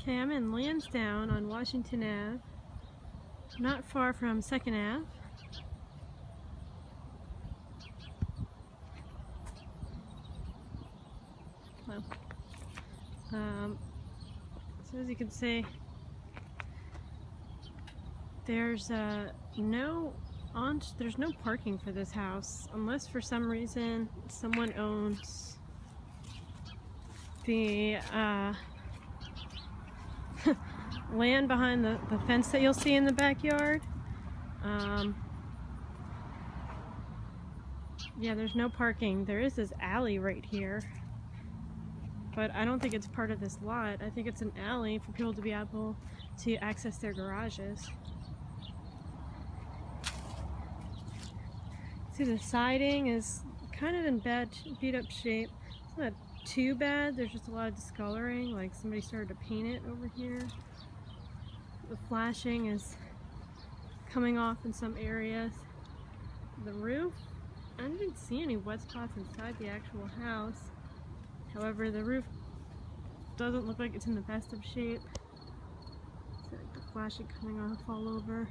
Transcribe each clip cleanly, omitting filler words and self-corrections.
Okay, I'm in Lansdowne on Washington Ave, not far from 2nd Ave. Well, so as you can see, there's no parking for this house unless for some reason someone owns the land behind the fence that you'll see in the backyard. Yeah, there's no parking. There is this alley right here, but I don't think it's part of this lot. I think it's an alley for people to be able to access their garages. See, the siding is kind of in bad, beat up shape. It's not too bad. There's just a lot of discoloring, like somebody started to paint it over here. The flashing is coming off in some areas. The roof, I didn't see any wet spots inside the actual house. However, the roof doesn't look like it's in the best of shape. See, like the flashing coming off all over.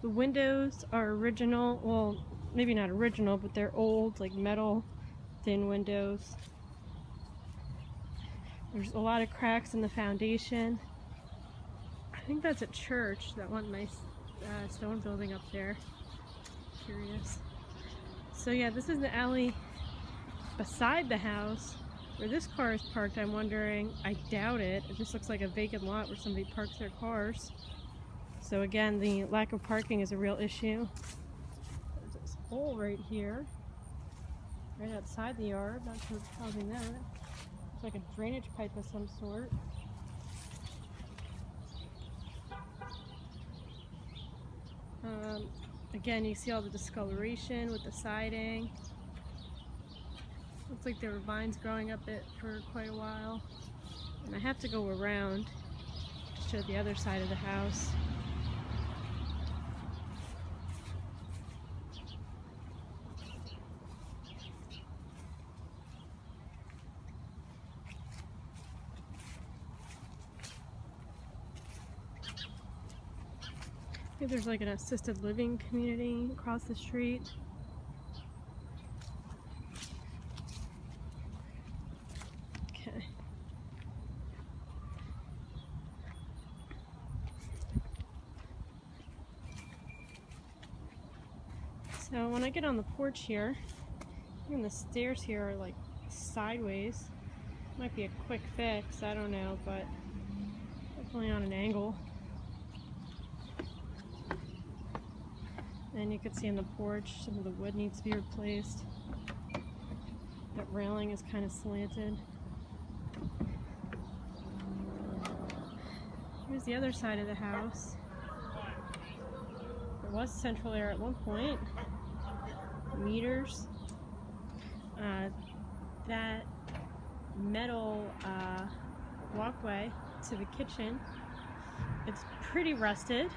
The windows are original, well, maybe not original, but they're old, like metal, thin windows. There's a lot of cracks in the foundation. I think that's a church, that one nice stone building up there. Curious. So yeah, this is the alley beside the house where this car is parked. I'm wondering, I doubt it. It just looks like a vacant lot where somebody parks their cars. So again, the lack of parking is a real issue. There's this hole right here, right outside the yard. Not sure what's causing that. It's like a drainage pipe of some sort. Again, you see all the discoloration with the siding. Looks like there were vines growing up it for quite a while. And I have to go around to show the other side of the house. I think there's like an assisted living community across the street. Okay. So when I get on the porch here, even the stairs here are like sideways. Might be a quick fix, I don't know, but definitely on an angle. And you can see on the porch, some of the wood needs to be replaced. That railing is kind of slanted. Here's the other side of the house. There was central air at one point. Meters. That metal walkway to the kitchen, it's pretty rusted.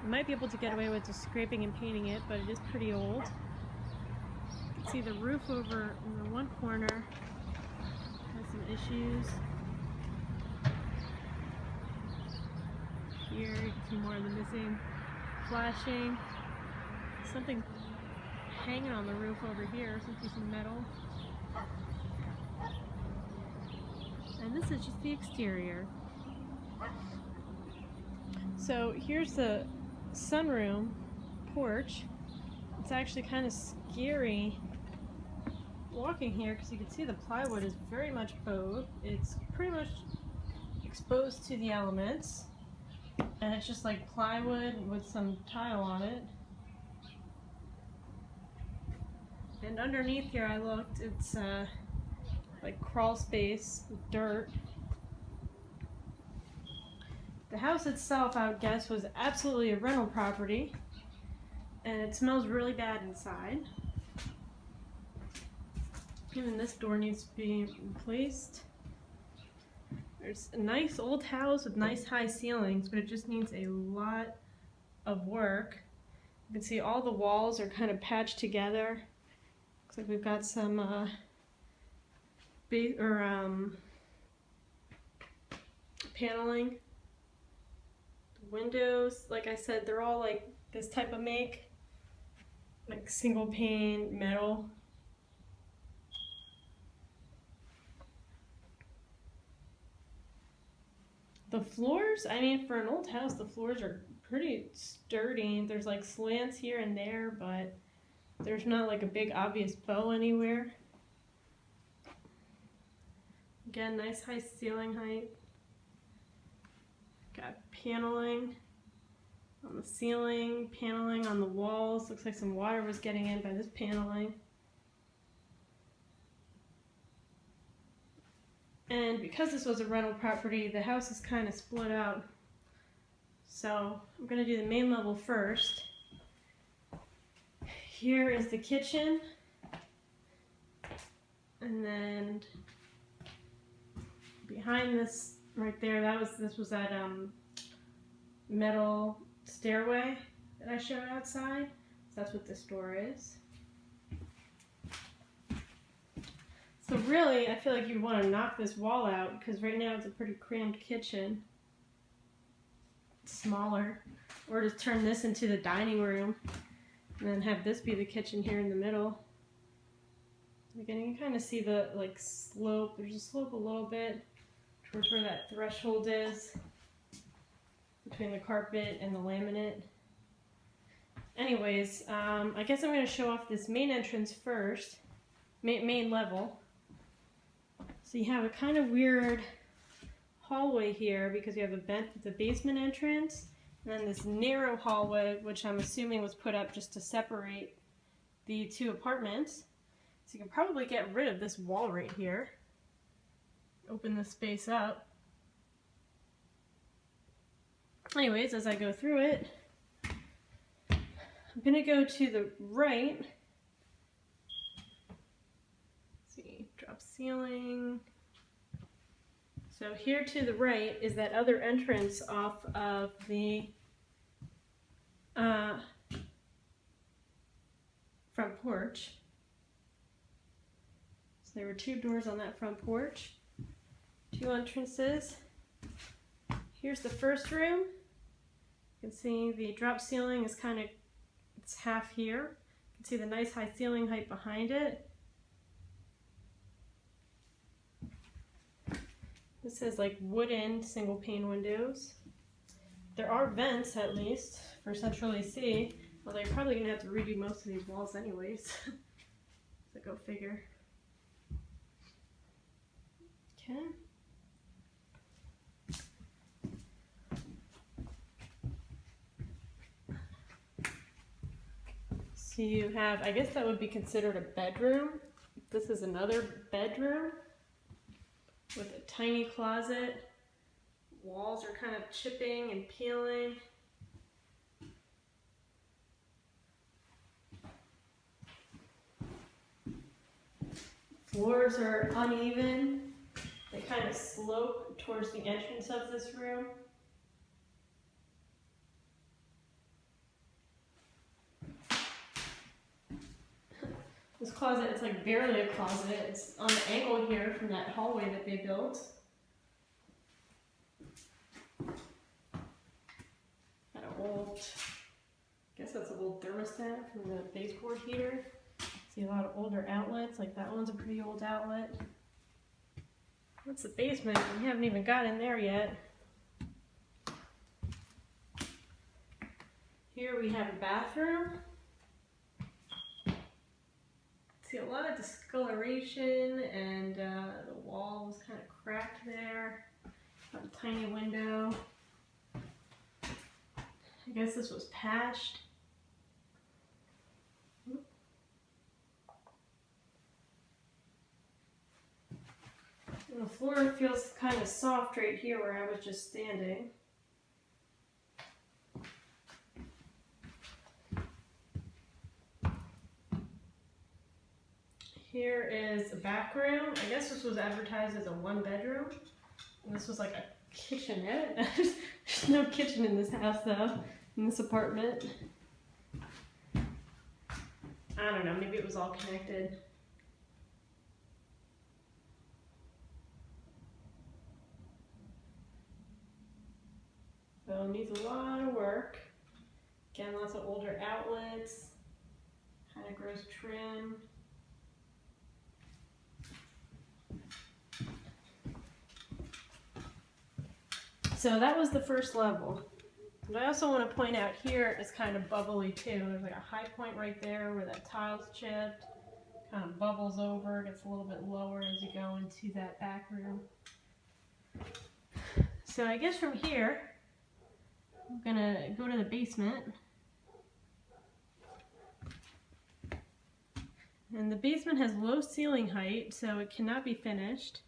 You might be able to get away with just scraping and painting it, but it is pretty old. You can see the roof over in the one corner has some issues. Here you can see more of the missing flashing. Something hanging on the roof over here, some piece of metal. And this is just the exterior. So here's the sunroom porch. It's actually kind of scary walking here because you can see the plywood is very much bowed. It's pretty much exposed to the elements, and it's just like plywood with some tile on it. And underneath here, I looked, it's like crawl space with dirt. The house itself, I would guess, was absolutely a rental property, and it smells really bad inside. Even this door needs to be replaced. There's a nice old house with nice high ceilings, but it just needs a lot of work. You can see all the walls are kind of patched together. Looks like we've got some paneling. The windows, like I said, they're all like this type of make, like single pane metal. The floors, I mean, for an old house, the floors are pretty sturdy. There's like slants here and there, but there's not like a big obvious bow anywhere. Again, nice high ceiling height. Got paneling on the ceiling, paneling on the walls. Looks like some water was getting in by this paneling. And because this was a rental property, the house is kind of split out. So I'm going to do the main level first. Here is the kitchen. And then behind this right there, this was that metal stairway that I showed outside. So that's what this door is. So really, I feel like you'd want to knock this wall out because right now it's a pretty crammed kitchen. It's smaller. Or just turn this into the dining room and then have this be the kitchen here in the middle. Again, you can kind of see the like slope. There's a slope a little bit towards where that threshold is between the carpet and the laminate. Anyways, I guess I'm going to show off this main entrance first, main level. So you have a kind of weird hallway here because you have the basement entrance and then this narrow hallway, which I'm assuming was put up just to separate the two apartments. So you can probably get rid of this wall right here. Open this space up. Anyways, as I go through it, I'm going to go to the right. Drop ceiling. So here to the right is that other entrance off of the front porch. So there were two doors on that front porch, two entrances. Here's the first room. You can see the drop ceiling is it's half here. You can see the nice high ceiling height behind it. This is like wooden single pane windows. There are vents at least for central AC, although you're probably gonna have to redo most of these walls anyways. So go figure. Okay. So you have, I guess that would be considered a bedroom. This is another bedroom with a tiny closet. Walls are kind of chipping and peeling. Floors are uneven. They kind of slope towards the entrance of this room. This closet, it's like barely a closet. It's on the angle here from that hallway that they built. Got an old, I guess that's an old thermostat from the baseboard heater. See a lot of older outlets, like that one's a pretty old outlet. That's the basement, we haven't even got in there yet. Here we have a bathroom. See a lot of discoloration and the wall was kind of cracked there. Got a tiny window. I guess this was patched. And the floor feels kind of soft right here where I was just standing. Here is a back room. I guess this was advertised as a one bedroom. And this was like a kitchenette. There's no kitchen in this house though, in this apartment. I don't know, maybe it was all connected. So it needs a lot of work. Again, lots of older outlets, kind of gross trim. So that was the first level. But I also want to point out here it's kind of bubbly too. There's like a high point right there where that tile's chipped. Kind of bubbles over, gets a little bit lower as you go into that back room. So I guess from here, I'm gonna go to the basement. And the basement has low ceiling height, so it cannot be finished.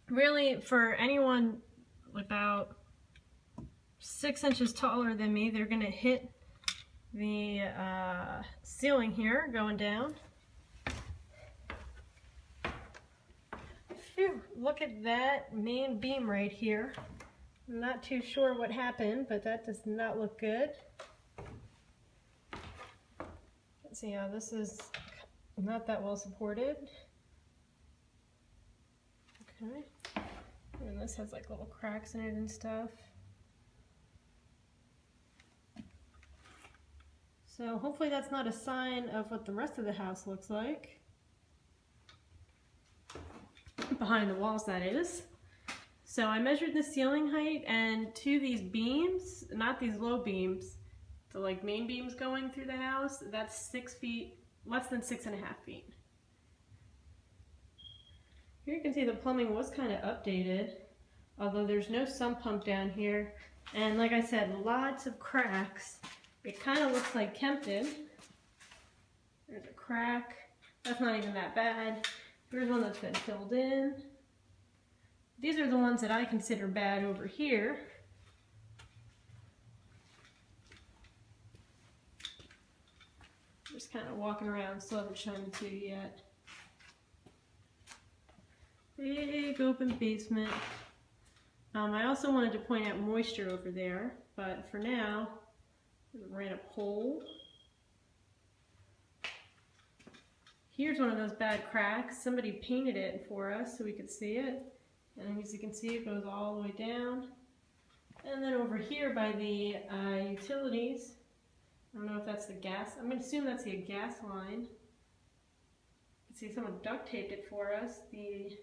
Really, for anyone about 6 inches taller than me, they're gonna hit the ceiling here going down. Phew, look at that main beam right here. I'm not too sure what happened, but that does not look good. Let's see how this is not that well supported. Okay. And this has like little cracks in it and stuff. So hopefully that's not a sign of what the rest of the house looks like. Behind the walls, that is. So I measured the ceiling height, and to these beams, not these low beams, the like main beams going through the house, that's 6 feet, less than 6.5 feet. Here you can see the plumbing was kind of updated, although there's no sump pump down here. And like I said, lots of cracks. It kind of looks like Kempton. There's a crack. That's not even that bad. Here's one that's been filled in. These are the ones that I consider bad over here. Just kind of walking around, still haven't shown it to you yet. Big open basement. I also wanted to point out moisture over there, but for now, ran a pole. Here's one of those bad cracks. Somebody painted it for us so we could see it. And as you can see, it goes all the way down. And then over here by the utilities, I don't know if that's the gas. I'm going to assume that's the gas line. You can see someone duct taped it for us, the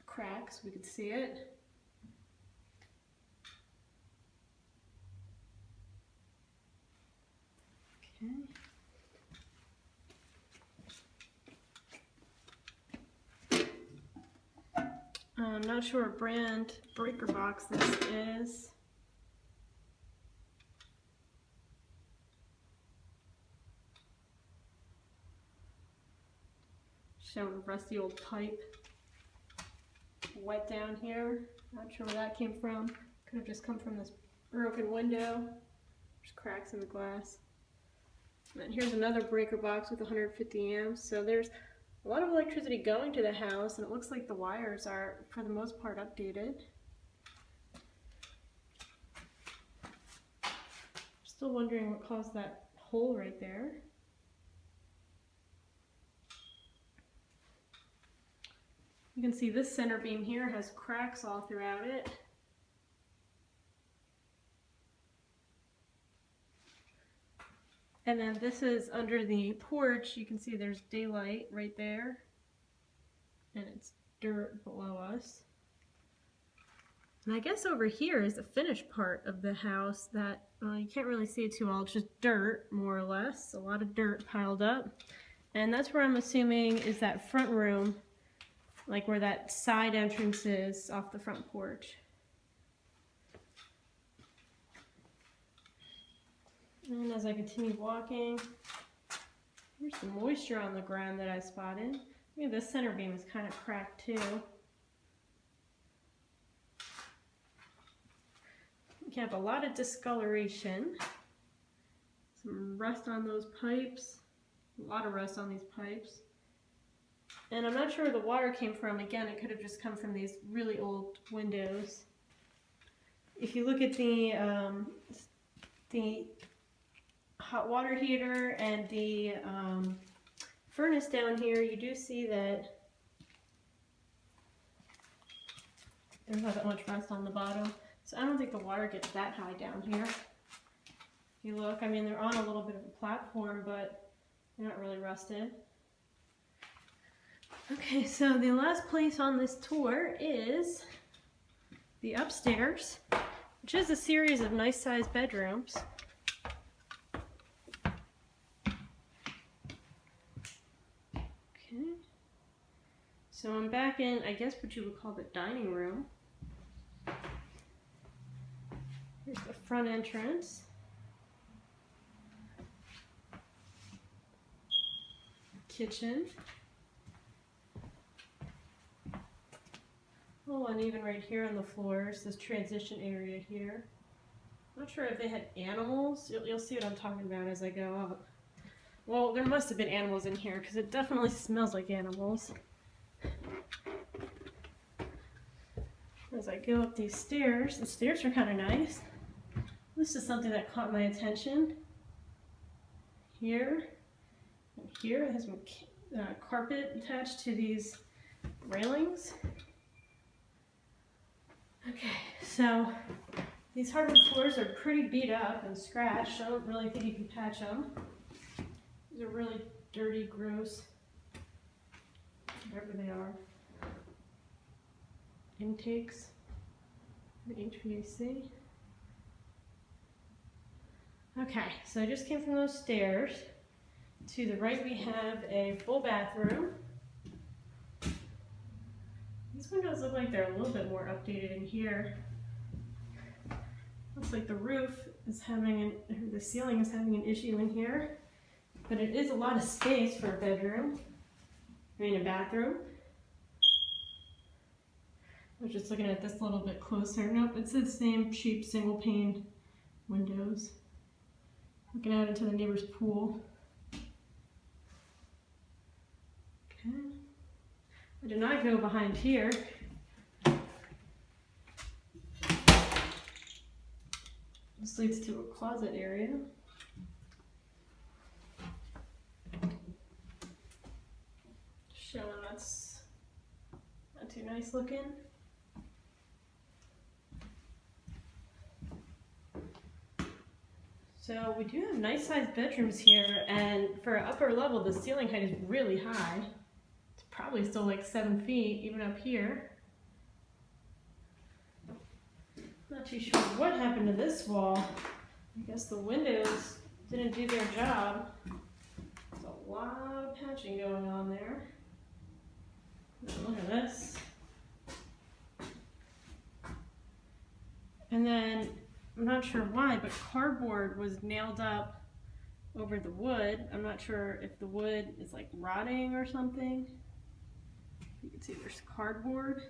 cracks, we could see it. Okay. I'm not sure what brand breaker box this is. Showing a rusty old pipe. Wet down here. Not sure where that came from. Could have just come from this broken window. There's cracks in the glass. And here's another breaker box with 150 amps. So there's a lot of electricity going to the house, and it looks like the wires are, for the most part, updated. Still wondering what caused that hole right there. You can see this center beam here has cracks all throughout it. And then this is under the porch. You can see there's daylight right there. And it's dirt below us. And I guess over here is the finished part of the house that you can't really see it too well. It's just dirt, more or less. A lot of dirt piled up. And that's where I'm assuming is that front room, like where that side entrance is off the front porch. And as I continue walking, there's some moisture on the ground that I spotted. Maybe this center beam is kind of cracked too. You have a lot of discoloration. Some rust on those pipes. A lot of rust on these pipes. And I'm not sure where the water came from. Again, it could have just come from these really old windows. If you look at the hot water heater and the furnace down here, you do see that there's not that much rust on the bottom. So I don't think the water gets that high down here. If you look, I mean, they're on a little bit of a platform, but they're not really rusted. Okay, so the last place on this tour is the upstairs, which is a series of nice sized bedrooms. Okay, so I'm back in, I guess what you would call the dining room. Here's the front entrance. Kitchen. Oh, and even right here on the floors, this transition area here. I'm not sure if they had animals. You'll see what I'm talking about as I go up. Well, there must have been animals in here because it definitely smells like animals. As I go up these stairs, the stairs are kind of nice. This is something that caught my attention. Here and here, it has some carpet attached to these railings. Okay, so these hardwood floors are pretty beat up and scratched. I don't really think you can patch them. These are really dirty, gross, whatever they are. Intakes, the HVAC. Okay, so I just came from those stairs. To the right we have a full bathroom. These windows look like they're a little bit more updated in here. Looks like the roof is having the ceiling is having an issue in here, but it is a lot of space for a bedroom. I mean a bathroom. I was just looking at this a little bit closer. Nope, it's the same cheap single pane windows. Looking out into the neighbor's pool. Okay. I did not go behind here. This leads to a closet area. Showing that's not too nice looking. So we do have nice sized bedrooms here, and for upper level the ceiling height is really high. It's probably still like 7 feet even up here. Not too sure what happened to this wall. I guess the windows didn't do their job. There's a lot of patching going on there. Look at this. And then, I'm not sure why, but cardboard was nailed up over the wood. I'm not sure if the wood is like rotting or something. You can see there's cardboard.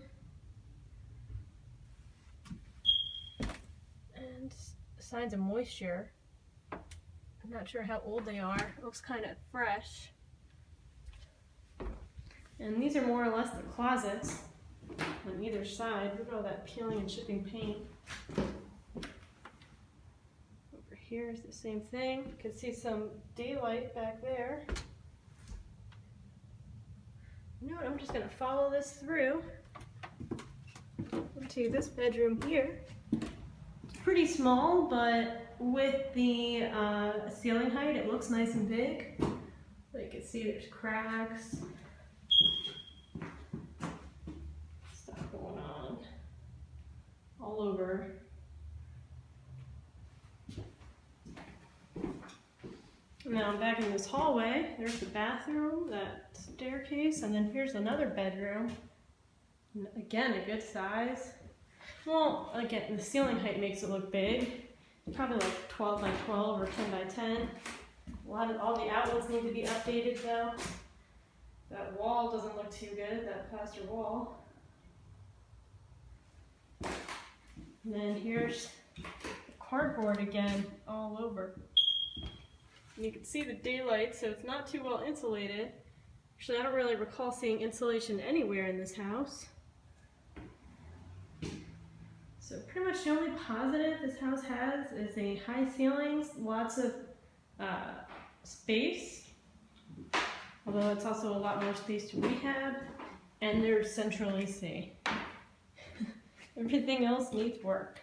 And signs of moisture. I'm not sure how old they are. It looks kind of fresh. And these are more or less the closets on either side. Look at all that peeling and chipping paint. Over here is the same thing. You can see some daylight back there. You know what, I'm just going to follow this through into this bedroom here. It's pretty small, but with the ceiling height, it looks nice and big. So you can see there's cracks. Stuff going on all over. Now I'm back in this hallway. There's the bathroom, that staircase, and then here's another bedroom. Again, a good size. Well, again, the ceiling height makes it look big. Probably like 12 by 12 or 10 by 10. All the outlets need to be updated though. That wall doesn't look too good, that plaster wall. And then here's the cardboard again, all over. And you can see the daylight, so it's not too well insulated. Actually, I don't really recall seeing insulation anywhere in this house. So pretty much the only positive this house has is a high ceilings, lots of space, although it's also a lot more space to rehab, and there's central AC. Everything else needs work.